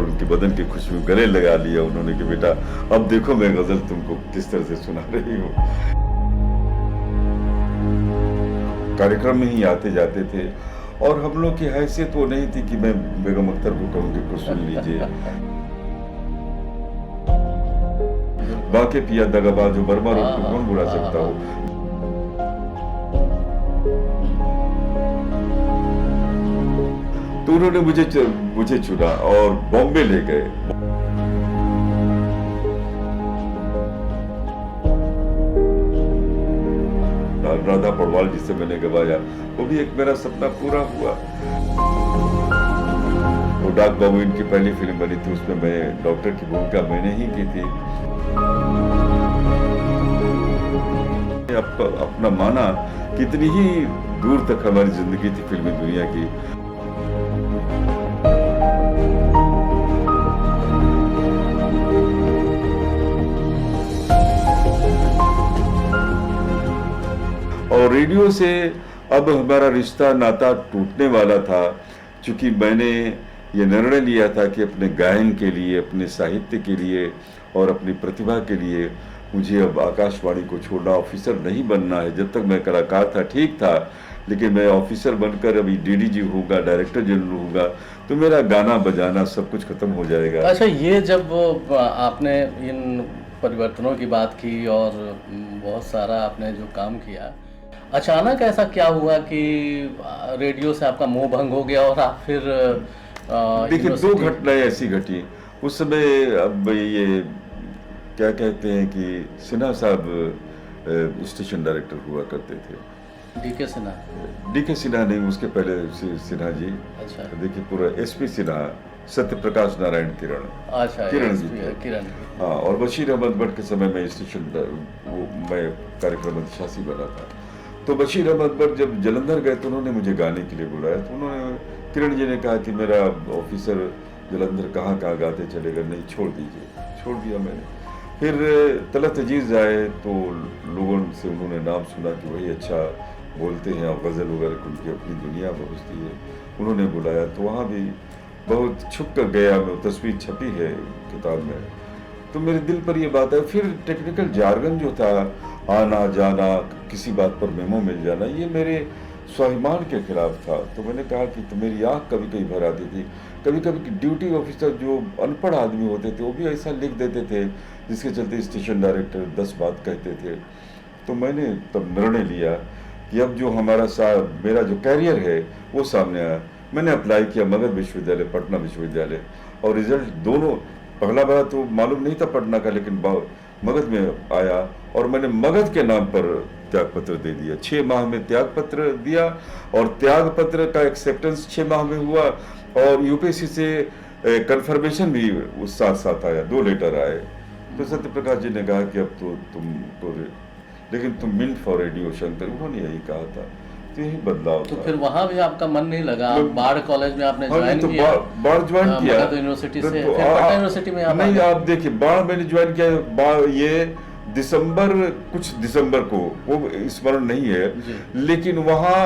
उनके बदन की खुशबू गले लगा लिया उन्होंने कि बेटा अब देखो मैं गजल तुमको किस तरह से सुना रही हूँ। कार्यक्रम में ही आते जाते थे और हम लोग की हैसियत वो नहीं थी कि मैं बेगम अख्तर को कहूँ कि कुछ सुन लीजिए। बाके पिया दगाबाज जो बर्मा रोड को कौन बुला सकता हो। तो उन्होंने मुझे चुना और बॉम्बे ले गए। राधा पड़वाल जिसे मैंने गवाया वो भी एक मेरा सपना पूरा हुआ। वो डाक बाबू इनकी पहली फिल्म बनी थी, उसमें मैं डॉक्टर की भूमिका मैंने ही की थी। अपना माना कितनी ही दूर तक हमारी जिंदगी थी फिल्मी दुनिया की। और रेडियो से अब हमारा रिश्ता नाता टूटने वाला था, क्योंकि मैंने ये निर्णय लिया था कि अपने गायन के लिए, अपने साहित्य के लिए और अपनी प्रतिभा के लिए मुझे अब आकाशवाणी को छोड़ना, ऑफिसर नहीं बनना है। जब तक मैं कलाकार था ठीक था, लेकिन मैं ऑफिसर बनकर अभी डीडीजी होगा, डायरेक्टर जनरल होगा, तो मेरा गाना बजाना सब कुछ खत्म हो जाएगा। अच्छा, ये जब आपने इन परिवर्तनों की बात की और बहुत सारा आपने जो काम किया, अचानक ऐसा क्या हुआ कि रेडियो से आपका मोह भंग हो गया और आप फिर देखिए, दो घटनाएं ऐसी घटी उस समय। अब ये क्या कहते हैं कि सिन्हा साहब स्टेशन डायरेक्टर हुआ करते थे। डीके सिन्हा नहीं, उसके पहले सिन्हा जी। अच्छा। देखिए पूरा एसपी सिन्हा, सत्य प्रकाश नारायण किरण। अच्छा, किरण जी थे। किरण। हाँ, और बशीर अहमद भट्ट के समय में स्टेशन मैं कार्यक्रम अधिशासी बना था। तो बशीर अहमद भट्ट जब जलंधर गए तो उन्होंने मुझे गाने के लिए बुलाया। तो उन्होंने, किरण जी ने कहा कि मेरा ऑफिसर जलंधर कहाँ कहाँ गाते चलेगा, नहीं छोड़ दीजिए। छोड़ दिया मैंने। फिर तलत अजीज आए तो लोगों से उन्होंने नाम सुना कि वही अच्छा बोलते हैं और गज़ल वगैरह उनकी अपनी दुनिया पहुँचती है। उन्होंने बुलाया तो वहाँ भी बहुत छुप कर गया मैं, तस्वीर छपी है किताब में। तो मेरे दिल पर ये बात है। फिर टेक्निकल जार्गन जो था, आना जाना, किसी बात पर मेमो मिल जाना, ये मेरे स्वाभिमान के खिलाफ था। तो मैंने कहा कि तो मेरी आँख कभी कभी भर आती थी। कभी कभी ड्यूटी ऑफिसर जो अनपढ़ आदमी होते थे वो भी ऐसा लिख देते थे जिसके चलते स्टेशन डायरेक्टर 10 बात कहते थे। तो मैंने तब निर्णय लिया कि अब जो मेरा जो कैरियर है वो सामने आया। मैंने अप्लाई किया मगध विश्वविद्यालय, पटना विश्वविद्यालय, और रिजल्ट दोनों, पहला बार तो मालूम नहीं था पटना का, लेकिन मगध में आया और मैंने मगध के नाम पर त्याग पत्र दे दिया। 6 माह में त्याग पत्र दिया और त्याग पत्र का एक्सेप्टेंस 6 माह में हुआ और यूपीएससी से कंफर्मेशन भी उस साथ साथ आया, 2 लेटर आए। तो सत्य प्रकाश जी ने कहा कि अब तो तुमको, लेकिन तुम मिंट फॉर रेडियो शंकर, उन्होंने यही कहा था। तो यही बदलाव तो था। फिर वहाँ भी आपका मन नहीं लगा? बाढ़ कॉलेज में आपने ज्वाइन तो किया? बाढ़ ज्वाइन किया यूनिवर्सिटी से, फिर पटना यूनिवर्सिटी में आप नहीं, आप देखिए, बाढ़ मैंने ज्वाइन किया ये दिसंबर को, वो स्मरण नहीं है, लेकिन वहाँ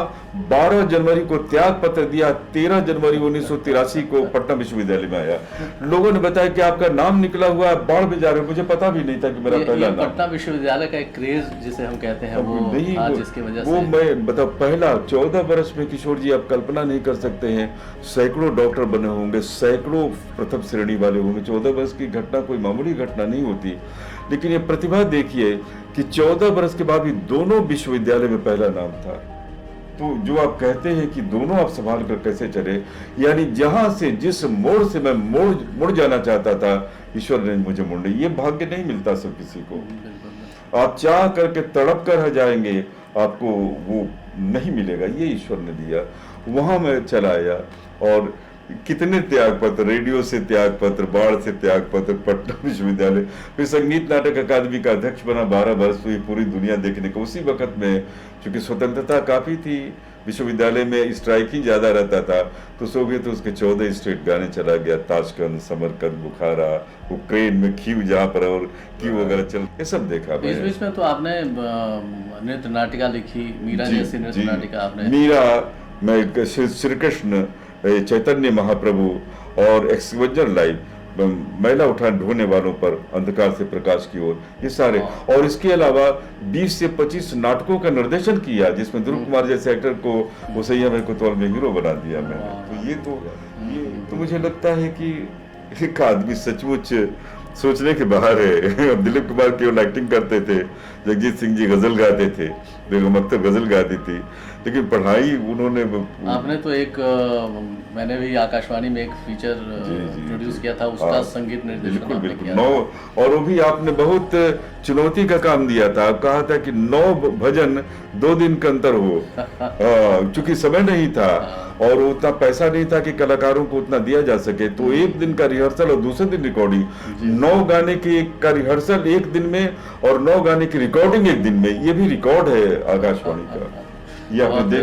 12 जनवरी को त्याग पत्र दिया, 13 जनवरी 1983 को पटना विश्वविद्यालय में आया। लोगों ने बताया कि आपका नाम निकला हुआ है, बाढ़ में जा रहे, मुझे पता भी नहीं था कि मेरा पहला नाम। पटना विश्वविद्यालय का एक क्रेज जिसे हम कहते हैं वो नहीं, जिसकी वजह से वो मैं बताओ, पहला 14 वर्ष में किशोर जी आप कल्पना नहीं कर सकते हैं, सैकड़ों डॉक्टर बने होंगे, सैकड़ों प्रथम श्रेणी वाले होंगे। 14 वर्ष की घटना कोई मामूली घटना नहीं होती। लेकिन ये प्रतिभा देखिए कि 14 वर्ष के बाद भी दोनों विश्वविद्यालय में पहला नाम था। तो जो आप कहते हैं कि दोनों आप संभाल कर कैसे चले, यानी जहां से, जिस मोड़ से मैं मुड़ जाना चाहता था, ईश्वर ने मुझे मुड़ने, ये भाग्य नहीं मिलता सब किसी को। आप चाह करके तड़प कर रह जाएंगे, आपको वो नहीं मिलेगा, ये ईश्वर ने दिया। वहां मैं चला आया और कितने त्याग पत्र, रेडियो से त्याग पत्र, बाढ़ से त्याग पत्र, पटना विश्वविद्यालय, फिर संगीत नाटक अकादमी का अध्यक्ष बना। 12 वर्ष हुई पूरी दुनिया देखने को। उसी वक्त में चूंकि स्वतंत्रता काफी थी, विश्वविद्यालय में स्ट्राइकिंग ज्यादा रहता था, तो सोवियत उसके 14 स्टेट गाने चला गया, ताशकंद, समरकंद, बुखारा, उक्रेन में कीव जहाँ पर और कीव वगैरह चल, ये सब देखा। बीच में तो आपने नृत्य नाटिका लिखी, मीरा जैसी नृत्य नाटिका आपने। मीरा, मैं श्री कृष्ण, चैतन्य महाप्रभु और एक्सपोजर लाइव, मैला उठा ढोने वालों पर, अंधकार से प्रकाश की ओर, ये सारे। और इसके अलावा 20 से 25 नाटकों का निर्देशन किया, जिसमें ध्रुव कुमार जैसे एक्टर को उसैया भाई कोतवाल में हीरो बना दिया मैंने। तो ये तो मुझे लगता है कि एक आदमी सचमुच सोचने के बाहर है। दिलीप कुमार केवल एक्टिंग करते थे, जगजीत सिंह जी गजल गाते थे, बेगम अख्तर गजल गाती थी, लेकिन पढ़ाई उन्होंने। आपने तो एक मैंने भी आकाशवाणी में एक फीचर प्रोड्यूस किया था, उसका संगीत निर्देशन बिल्कुल आपने बिल्कुल किया 9, और वो भी आपने बहुत चुनौती का काम दिया था। आप कहा था कि 9 भजन 2 दिन का अंतर हो, चूंकि समय नहीं था और उतना पैसा नहीं था कि कलाकारों को उतना दिया जा सके, तो एक दिन का रिहर्सल और दूसरे दिन रिकॉर्डिंग, 9 गाने का रिहर्सल एक दिन में और 9 गाने की रिकॉर्डिंग एक दिन में, ये भी रिकॉर्ड है आकाशवाणी का। ये आपने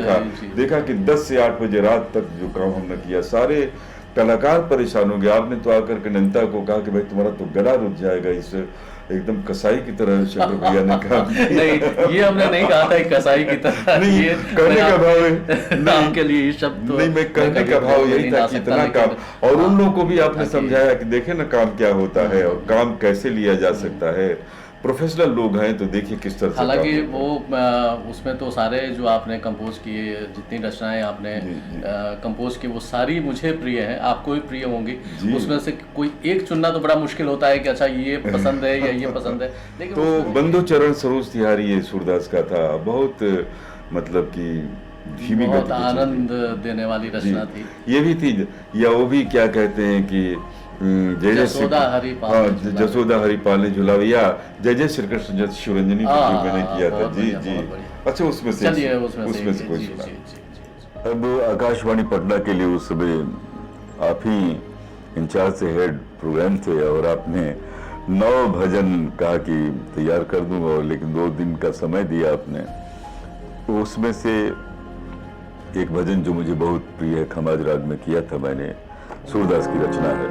देखा कि 10 से 8 बजे रात तक जो काम हमने किया, सारे कलाकार परेशान हो गए। आपने तो आकर के नंता को कहा कि भाई तुम्हारा तो गला रुक जाएगा, इस एकदम कसाई की तरह शंकर भैया ने कहा। नहीं, ये हमने नहीं कहा था कसाई की तरह। नहीं, ये करने का भाव है, आपके लिए ये शब्द नहीं, मैं करने का भाव यही था कि इतना काम, और उन लोगों को भी आपने समझाया कि देखे ना काम क्या होता है और काम कैसे लिया जा सकता है। प्रोफेशनल लोग हैं तो देखिए किस तरह से। हालांकि वो उसमें तो सारे जो आपने कंपोज किए, जितनी रचनाएं आपने कंपोज की, वो सारी मुझे प्रिय हैं, आपको भी प्रिय होंगी। उसमें से कोई एक चुनना तो बड़ा मुश्किल होता है कि अच्छा ये पसंद है या ये पसंद है। लेकिन तो बंधु चरण सरोज तिहारी ये सूरदास का था, बहुत मतलब कि धीमी बहुत गति, आनंद देने वाली रचना थी। ये भी थी, या वो भी क्या कहते हैं कि जसोदा हरिपाल ने झुलाविया, जय जय श्री कृष्ण शिवरंजनी जो मैंने किया था। जी जी, अच्छा उसमें से कोई सुना। अब आकाशवाणी पटना के लिए उस समय आप ही इंचार्ज से हेड प्रोग्राम थे, और आपने 9 भजन कहा कि तैयार कर दूंगा, लेकिन 2 दिन का समय दिया आपने। तो उसमें से एक भजन जो मुझे बहुत प्रिय है, खमाज राग में किया था मैंने, सूरदास की रचना है।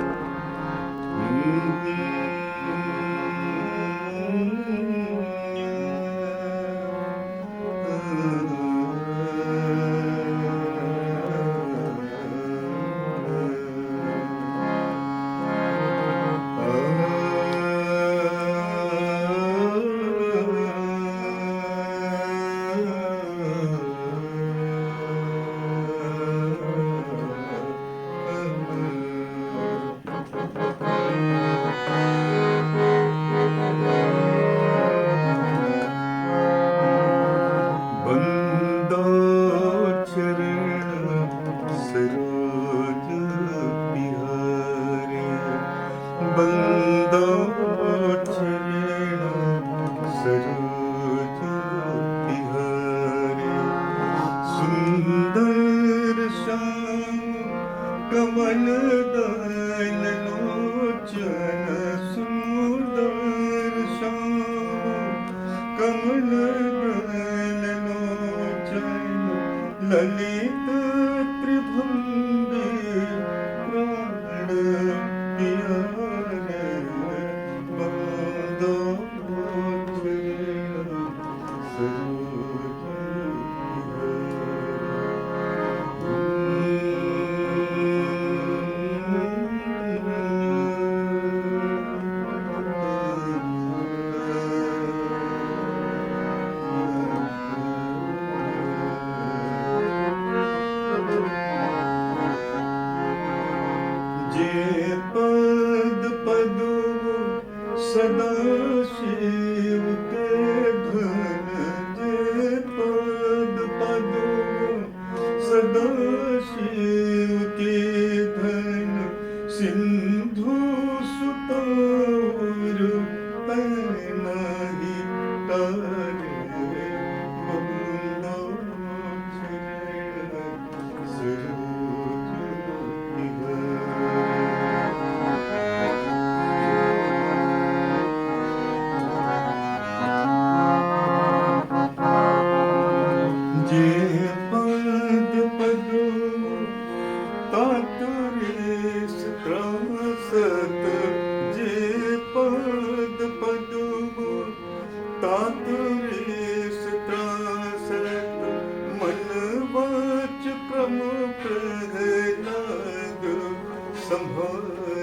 संभल